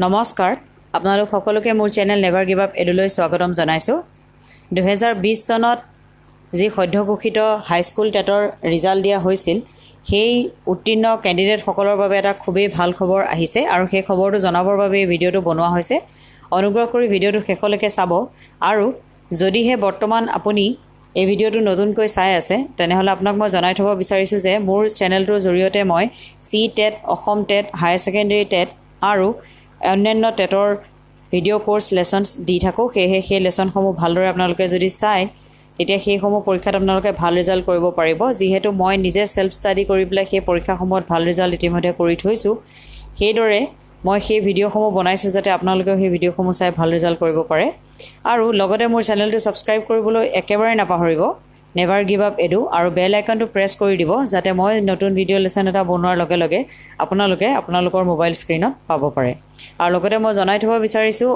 নমস্কাৰ আপোনালোক সকলোকে মোৰ চেনেল নেভাৰ গিভ আপ এডুলৈ স্বাগতম জনাইছোঁ 2020 চনত যি সদ্য ঘোষিত হাইস্কুল টেটৰ ৰিজাল্ট দিয়া হৈছিল সেই উত্তীৰ্ণ ক্যান্ডিডেট সকলৰ বাবে এটা খুবেই ভাল খবৰ আহিছে আৰু সেই খবৰটো জনাবৰ বাবে এই ভিডিঅটো বনোৱা হৈছে অনুগ্ৰহ কৰি ভিডিঅটো শেষলৈকে চাব আৰু যদিহে বৰ্তমান আপুনি এই ভিডিঅটো নতুনকৈ চাই আছে তেনেহলে আপোনাক মই জনাই থব বিচাৰিছো যে মোৰ চেনেলটোৰ জৰিয়তে মই C TET Assam TET higher secondary TET আৰু অন্যান্য টেটৰ ভিডিঅ' কোৰ্স লেসনস দি থাকো সেই লেসনসমূহ ভালদৰে আপোনালোকে যদি চাই তেতিয়া সেইসমূহ পৰীক্ষাত আপোনালোকে ভাল ৰিজাল্ট কৰিব পাৰিব যিহেতু মই নিজে সেলফ ষ্টাডি কৰি পেলাই সেই পৰীক্ষাসমূহত ভাল ৰিজাল্ট ইতিমধ্যে কৰি থৈছো সেইদৰে মই সেই ভিডিঅ'সমূহ বনাইছো যাতে আপোনালোকে সেই ভিডিঅ'সমূহ চাই ভাল ৰিজাল্ট কৰিব পাৰে আৰু লগতে মোৰ চেনেলটো সাবস্ক্ৰাইব কৰিবলৈ একেবাৰে নাপাহৰিব নেভাৰ গিভ আপ এডু আৰু বেল আইকনটো প্ৰেছ কৰি দিব যাতে মই নতুন ভিডিঅ' লেসন এটা বনোৱাৰ লগে লগে আপোনালোকে আপোনালোকৰ মোবাইল স্ক্ৰিনত পাব পাৰে আৰু লগতে মই জনাই থব বিচাৰিছো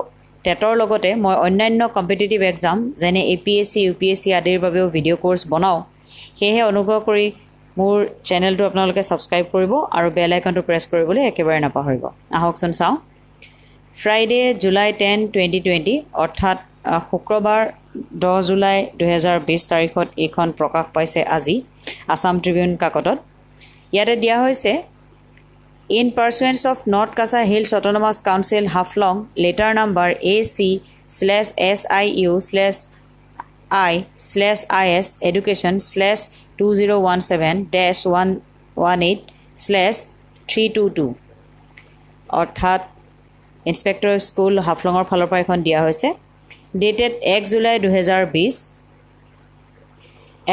টেটৰ লগতে মই অন্যান্য কম্পিটিটিভ এক্সাম যেনে এপিএসসি ইউপিএসসি আদিৰ বাবেও ভিডিঅ' কোৰ্স বনাও সেয়ে অনুগ্ৰহ কৰি মোৰ চেনেলটো আপোনালোকে সাবস্ক্ৰাইব কৰিব আৰু বেল আইকনটো প্ৰেছ কৰিবলৈ একেবাৰে নাপাহৰিব আহকচোন চাও ফ্ৰাইডে জুলাই 10 2020 অৰ্থাৎ শুক্ৰবাৰ 10 জুলাই 2020 তাৰিখত এখন প্ৰকাশ পাইছে আজি আসাম ট্ৰিবিউন কাকতত ইয়াতে দিয়া হৈছে In pursuance of North Kasa Hills Autonomous Council Haflong letter number AC/SIU/I/IS education/2017-118/322 অৰ্থাৎ ইনস্পেক্টৰ অফ স্কুল হাফলঙৰ ফালৰ পৰা এখন দিয়া হৈছে dated 1 July 2020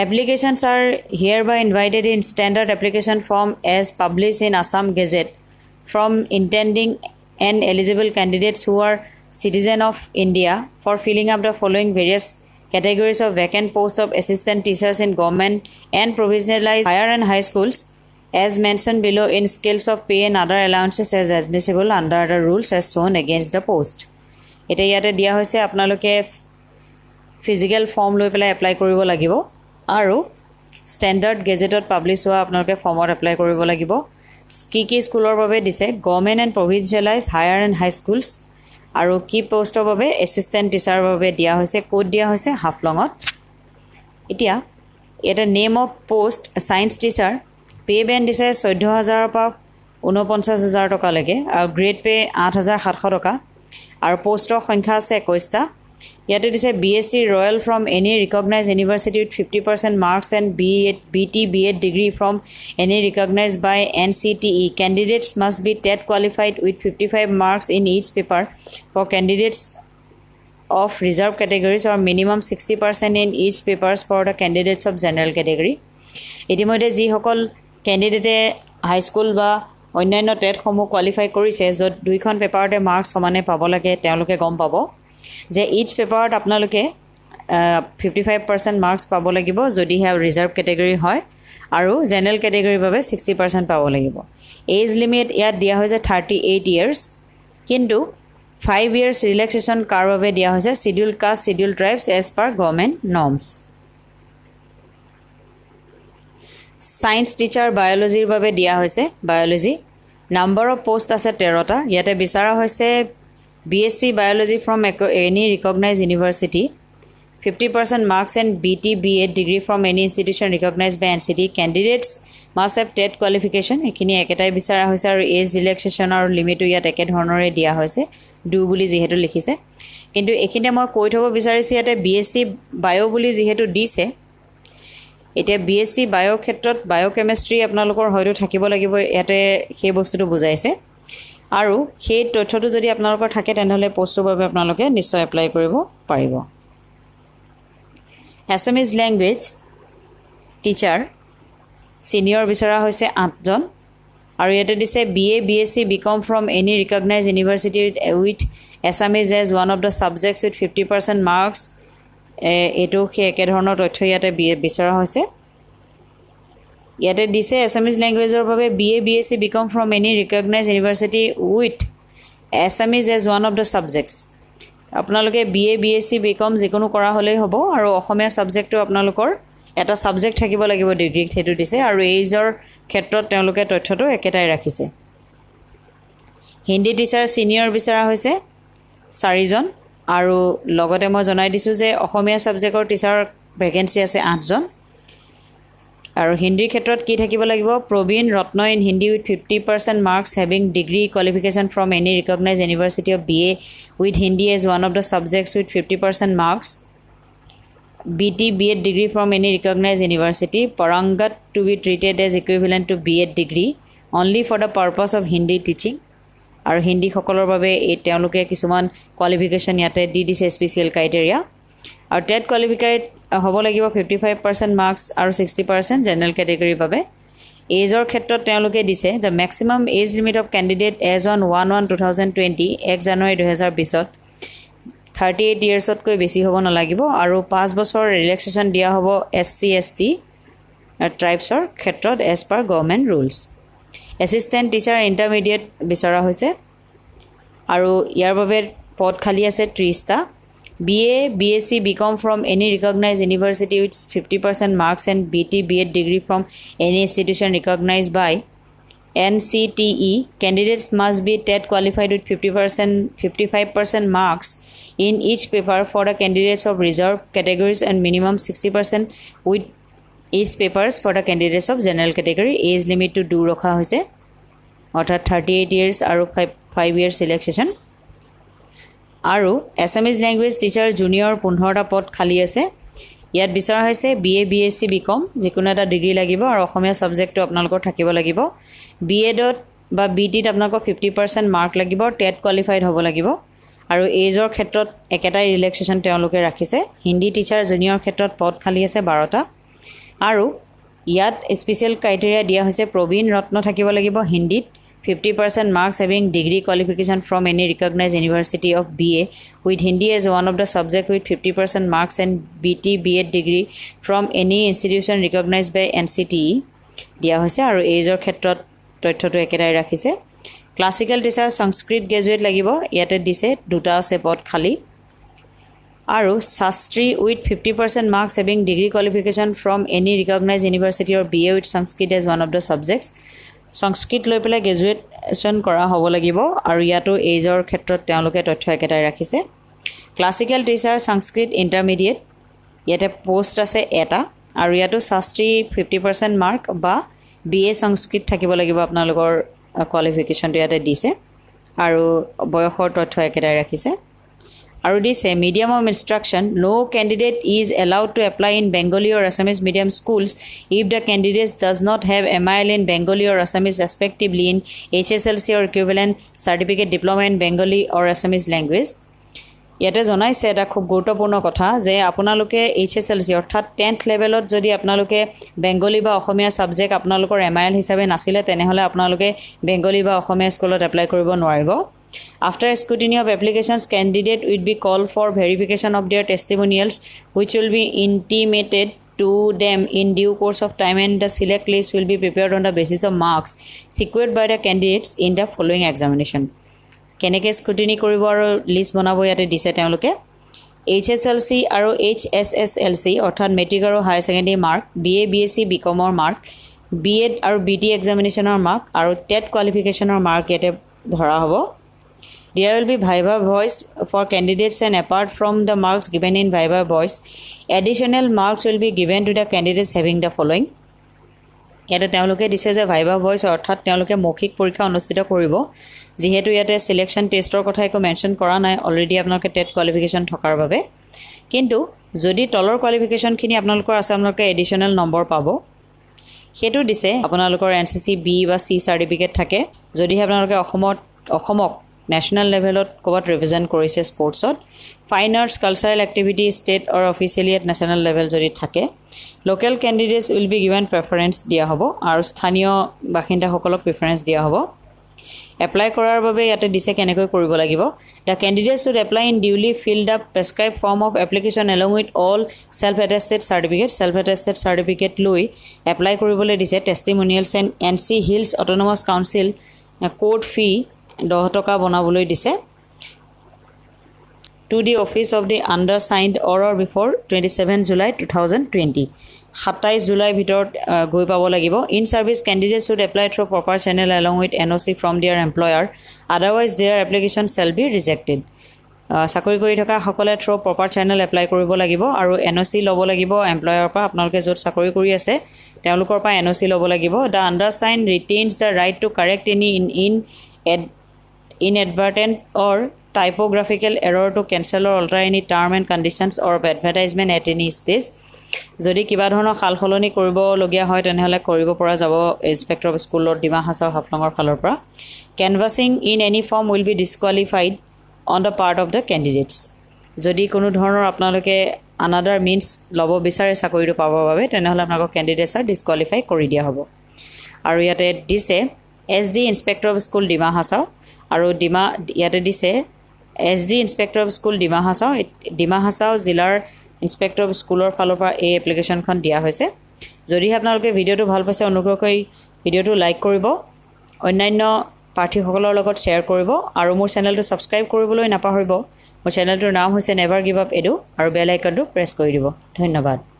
Applications are hereby invited in standard application form as published in Assam Gazette from intending and eligible candidates who are citizen of India for filling up the following various categories of vacant posts of assistant teachers in government and provincialized higher and high schools as mentioned below in scales of pay and other allowances as admissible under the rules as shown against the post. Eta yate dia hoise apnaloke physical form loi pela apply koribo lagibo আৰু standard গেজেটত publish হোৱা আপোনালোকে ফৰ্মত apply কৰিব লাগিব কি স্কুলৰ বাবে দিছে government and provincialise higher and high schools আৰু কি পোষ্টৰ বাবে এসিস্ট্যান্ট টিচাৰৰ বাবে দিয়া হৈছে কোড দিয়া হৈছে হাফলঙত এতিয়া এটা name of post science teacher pay Ben দিছে 14000 পৰা 49000 টকা লাগে আৰু গ্ৰেড পে 8700 টকা আৰু পোষ্টৰ সংখ্যা আছে 21টা Yet it is a BSc Royal from any recognized university with 50% marks and BT/BEd degree from any recognized by NCTE. Candidates must be TET qualified with 55 marks in each paper for candidates of reserved categories or minimum 60% in each papers for the candidates of general category. ইতিমধ্যে যিসকল ক্যান্ডিডেটে হাই school বা অন্যান্য TET সমূহ qualify কৰিছে য'ত দুইখন পেপাৰতে marks সমানে পাব লাগে তেওঁলোকে গম পাব যে ইচ পেপাৰত আপোনালোকে 55% মাৰ্কস পাব লাগিব যদি হে ৰিজাৰ্ভ ক্যাটেগৰী হয় আৰু জেনাৰেল ক্যাটেগৰীৰ বাবে 60% পাব লাগিব এজ লিমিট ইয়াত দিয়া হৈছে 38 ইয়াৰ্স কিন্তু 5 ইয়াৰ্স ৰিলেক্সেশন কাৰ বাবে দিয়া হৈছে schedule caste schedule tribes as per government norms science teacher বায়োলজিৰ বাবে দিয়া হৈছে বায়োলজি নাম্বাৰ অফ পোষ্ট আছে 13টা ইয়াতে বিচাৰা হৈছে BSc Biology from any recognized university 50% marks and BT/BEd degree from any institution recognized by NCT candidates must have TET qualification ekhini eketai bisara hoise aru age relaxation aru limit yat eke dhonore dia hoise do buli jehetu likhise kintu ekhine moi koi thobo bisarisi ate BSc Bio buli jehetu dise এতিয়া BSc Bio ক্ষেত্ৰত biochemistry আপোনালোকৰ হয়তো থাকিব লাগিব ইয়াতে সেই বস্তুটো বুজাইছে আৰু সেই তথ্যটো যদি আপোনালোকৰ থাকে তেনেহলে পোষ্টৰ বাবে আপোনালোকে নিশ্চয় এপ্লাই কৰিব পাৰিব Assamese language টিচাৰ সিনিয়ৰ বিচাৰা হৈছে 8 জন আৰু ইয়াতে দিছে BA BSc BCom from any recognized university with Assamese as one of the subjects with 50% marks এটো একে ধৰণৰ তথ্য ইয়াতে বিচাৰা হৈছে ইয়াতে দিছে Assamese languageৰ বাবে BA BSc BCom from any recognized university with Assamese as one of the subjects আপোনালোকে BA BSc BCom যিকোনো কৰা হলেই হ'ব আৰু অসমীয়া সাবজেক্টটো আপোনালোকৰ এটা সাবজেক্ট থাকিব লাগিব ডিগ্ৰী হেতু দিছে আৰু এজৰ ক্ষেত্ৰত তেওঁলোকে তথ্যটো একেটাই ৰাখিছে হিন্দী টিচাৰ সিনিয়ৰ বিচৰা হৈছে 4 জন আৰু লগতে মই জনাই দিছো যে অসমীয়া সাবজেক্টৰ টিচাৰ ভ্যাকেন্সি আছে 8 জন আৰু হিন্দীৰ ক্ষেত্ৰত কি থাকিব লাগিব Praveen Ratna in Hindi with 50% marks having degree qualification from any recognised university of BA with Hindi as one of the subjects with 50% marks BT B.Ed degree from any recognized university parangat to be treated as equivalent to B.Ed degree only for the purpose of Hindi teaching আৰু হিন্দী সকলৰ বাবে এই তেওঁলোকে কিছুমান qualification ইয়াতে দি দিছে special criteria আৰু TET qualified হ'ব লাগিব 55% মাৰ্কস আৰু 60% জেনাৰেল ক্যাটেগৰীৰ বাবে এজৰ ক্ষেত্ৰত তেওঁলোকে দিছে the maximum age limit of candidate as on 1/1/2020 1 জানুৱাৰী 2020 38 yearsতকৈ বেছি হ'ব নালাগিব আৰু 5 বছৰ ৰিলেক্সেশন দিয়া হ'ব SC ST ট্ৰাইবছৰ ক্ষেত্ৰত as per government rules assistant teacher intermediate বিচৰা হৈছে আৰু ইয়াৰ বাবে পদ খালি আছে 30 টা BA BSc BCom from any recognized university with 50% marks and BT B.Ed degree from any institution recognized by NCTE candidates must be TET qualified with 55% marks in each paper for the candidates of reserved categories and minimum 60% with each papers for the candidates of general category age limit to do ৰখা হৈছে অৰ্থাৎ 38 years আৰু 5 years selection আৰু Assamese language teacher junior 15টা পদ খালি আছে ইয়াত বিচৰা হৈছে BA BSc BCom যিকোনো এটা ডিগ্ৰী লাগিব আৰু অসমীয়া সাবজেক্টটো আপোনালোকৰ থাকিব লাগিব B.Ed বা BT ত আপোনালোকৰ 50% মাৰ্ক লাগিব টেট কোৱালিফাইড হ'ব লাগিব আৰু এজৰ ক্ষেত্ৰত একেটাই ৰিলেক্সেশন তেওঁলোকে ৰাখিছে হিন্দী টিচাৰ জুনিয়ৰ ক্ষেত্ৰত পদ খালি আছে 12টা আৰু ইয়াত স্পেশাল ক্ৰাইটেৰিয়া দিয়া হৈছে প্ৰবীণ ৰত্ন থাকিব লাগিব হিন্দীত 50% marks having degree qualification from any recognized university of BA with Hindi as one of the subject with 50% marks and BT B.Ed degree from any institution recognized by NCTE দিয়া হৈছে আৰু এজৰ ক্ষেত্ৰত তথ্যটো একেটাই ৰাখিছে ক্লাসিক্যাল টিচাৰ সংস্কৃত graduate লাগিব ইয়াতে দিছে দুটা আছে পদ খালি আৰু Shastri with 50% marks having degree qualification from any recognized university or BA with Sanskrit as one of the subjects সংস্কৃত লৈ পেলাই গ্ৰেজুৱেচন কৰা হ'ব লাগিব আৰু ইয়াতো এজৰ ক্ষেত্ৰত তেওঁলোকে তথ্য একেটাই ৰাখিছে ক্লাসিক্যাল টিচাৰ সংস্কৃত ইন্টাৰমিডিয়েট ইয়াতে পোষ্ট আছে এটা আৰু ইয়াতো শাস্ত্ৰী 50% মাৰ্ক বা BA সংস্কৃত থাকিব লাগিব আপোনালোকৰ কোৱালিফিকেশনটো ইয়াতে দিছে আৰু বয়সৰ তথ্য একেটাই ৰাখিছে আৰু দিছে medium of instruction no candidate is allowed to apply in Bengali or Assamese medium schools if the candidate does not have MIL in Bengali or Assamese respectively in HSLC or equivalent certificate diploma in Bengali or Assamese language ইয়াতে জনাইছে এটা খুব গুৰুত্বপূৰ্ণ কথা যে আপোনালোকে HSLC অৰ্থাৎ 10th লেভেলত যদি আপোনালোকে বেংগলী বা অসমীয়া সাবজেক্ট আপোনালোকৰ MIL হিচাপে নাছিলে তেনেহলে আপোনালোকে বেংগলী বা অসমীয়া স্কুলত এপ্লাই কৰিব নোৱাৰিব After scrutiny of applications, candidate will be called for verification of their testimonials, which will be intimated to them in due course of time, and the select list will be prepared on the basis of marks secured by the candidates in the following examination. Keneke scrutiny koribo aru list banabo yate dise teoloke HSLC aru HSSLC orthat metric aru higher secondary mark, BA BSc BCom or mark, B.Ed aru BT examination or mark aru TET qualification or mark yate dhara hobo. There will be Viva voice for candidates and apart from the marks given in Viva voice, additional marks will be given to the candidates having the following. ইয়াতে তেওঁলোকে দিছে যে Viva voice অৰ্থাৎ তেওঁলোকে মৌখিক পৰীক্ষা অনুষ্ঠিত কৰিব যেহেতু ইয়াতে সিলেকশন টেষ্টৰ কথা একো মেনশন কৰা নাই অলৰেডি আপোনালোকে টেট কোৱালিফিকেশন থকাৰ বাবে কিন্তু যদি তলৰ কোৱালিফিকেশনখিনি আপোনালোকৰ আছে আপোনালোকে এডিশনাল নম্বৰ পাব হেতু দিছে আপোনালোকৰ NCC B বা C সাৰ্টিফিকেট থাকে যদি আপোনালোকে অসমক national level of cover represent কৰিছে স্পৰ্টছত fine arts cultural activity state or officially at national level যদি থাকে local candidates will be given preference দিয়া হ'ব আৰু স্থানীয় বাসিন্দাসকলক প্ৰেফাৰেন্স দিয়া হ'ব এপ্লাই কৰাৰ বাবে ইয়াতে দিছে কেনেকৈ কৰিব লাগিব the candidates should apply in duly filled up prescribed form of application along with all self attested certificate লৈ এপ্লাই কৰিবলৈ দিছে testimonials and NC Hills Autonomous Council court fee 10 টকা বনাবলৈ দিছে to the office of the undersigned or before 27 July 2020 27 July ভিতৰত গৈ পাব লাগিব in service candidates should apply through proper channel along with NOC from their employer otherwise their application shall be rejected চাকৰি কৰি থকা সকলে থ্ৰু প্ৰপাৰ চেনেল এপ্লাই কৰিব লাগিব আৰু NOC ল'ব লাগিব এমপ্লয়াৰৰ পৰা আপোনালোকে য'ত চাকৰি কৰি আছে তেওঁলোকৰ পৰা NOC ল'ব লাগিব the undersigned retains the right to correct any inadvertent or typographical error to cancel or alter any term and conditions or advertisement at any stage যদি কিবা ধৰণৰ খালখলনি কৰিব লগিয়া হয় তেনেহলে কৰিব পৰা যাব ইনস্পেক্টৰ অফ স্কুলৰ ডিমা হাছাও হাফলঙৰ ফালৰ পৰা canvassing in any form will be disqualified on the part of the candidates যদি কোনো ধৰণৰ আপোনালোকে another means লব বিচাৰে চাকৰিটো পাবৰ বাবে তেনেহলে আপোনালোকৰ candidates are disqualify কৰি দিয়া হ'ব আৰু ইয়াতে দিছে SD inspector of school Dima Hasao আৰু ডিমা ইয়াতে দিছে SD inspector of school Dima Hasao জিলাৰ ইনস্পেক্টৰ অফ স্কুলৰ ফালৰ পৰা এই এপ্লিকেশনখন দিয়া হৈছে যদি আপোনালোকে ভিডিওটো ভাল পাইছে অনুগ্ৰহ কৰি ভিডিওটো লাইক কৰিব অন্যান্য পাঠীসকলৰ লগত শ্বেয়াৰ কৰিব আৰু মোৰ চেনেলটো সাবস্ক্ৰাইব কৰিবলৈ নাপাহৰিব মোৰ চেনেলটোৰ নাম হৈছে নেভাৰ গিভ আপ এডু আৰু বেল আইকনটো প্ৰেছ কৰি দিব ধন্যবাদ